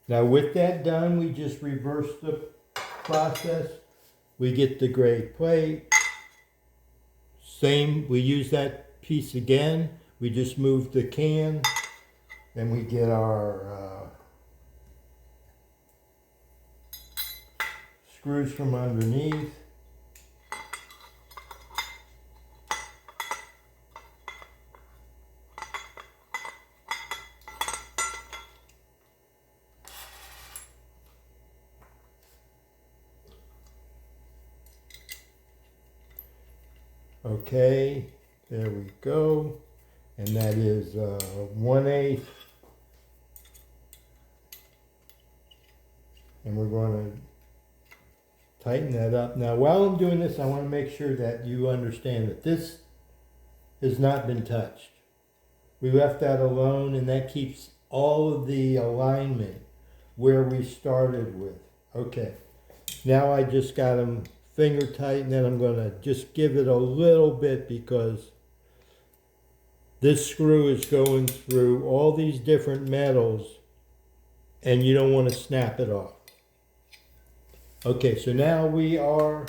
Now with that done, we just reverse the process. We get the gray plate. Same, we use that piece again. We just move the can. Then we get our screws from underneath. Okay, there we go. And that is 1/8. And we're going to tighten that up. Now while I'm doing this, I want to make sure that you understand that this has not been touched. We left that alone, and that keeps all of the alignment where we started with. Okay, now I just got them finger tight, and then I'm going to just give it a little bit because this screw is going through all these different metals and you don't want to snap it off. Okay, so now we are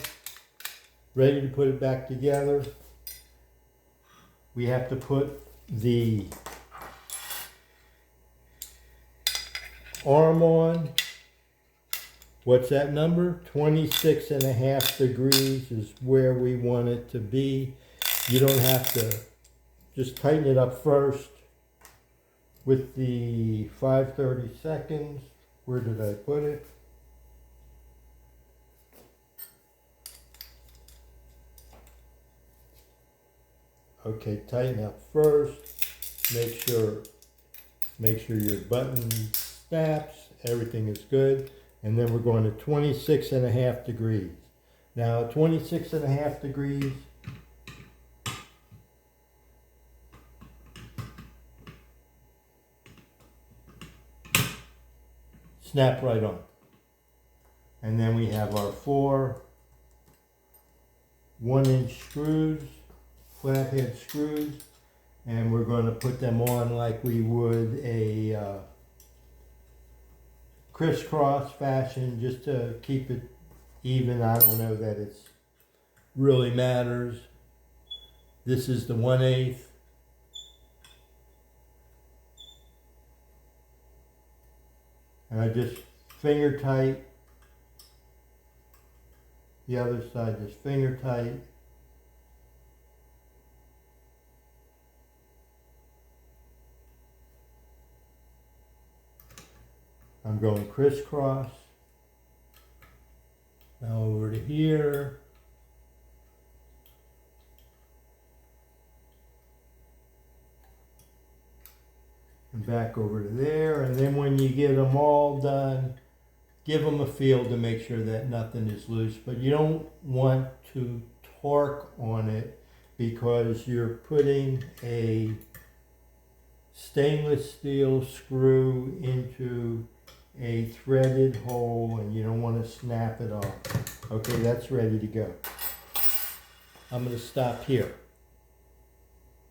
ready to put it back together. We have to put the arm on. What's that number? 26.5 degrees is where we want it to be. You don't have to, just tighten it up first with the 5/32. Where did I put it? Okay, tighten up first. Make sure your button snaps. Everything is good. And then we're going to 26.5 degrees. Now 26.5 degrees. Snap right on. And then we have our 4 1-inch screws, flathead screws, and we're going to put them on like we would a crisscross fashion, just to keep it even. I don't know that it's really matters. This is the 1/8. And I just finger tight. The other side just finger tight. I'm going crisscross. Now over to here. And back over to there. And then when you get them all done, give them a feel to make sure that nothing is loose. But you don't want to torque on it because you're putting a stainless steel screw into a threaded hole, and you don't want to snap it off. Okay, that's ready to go. I'm going to stop here.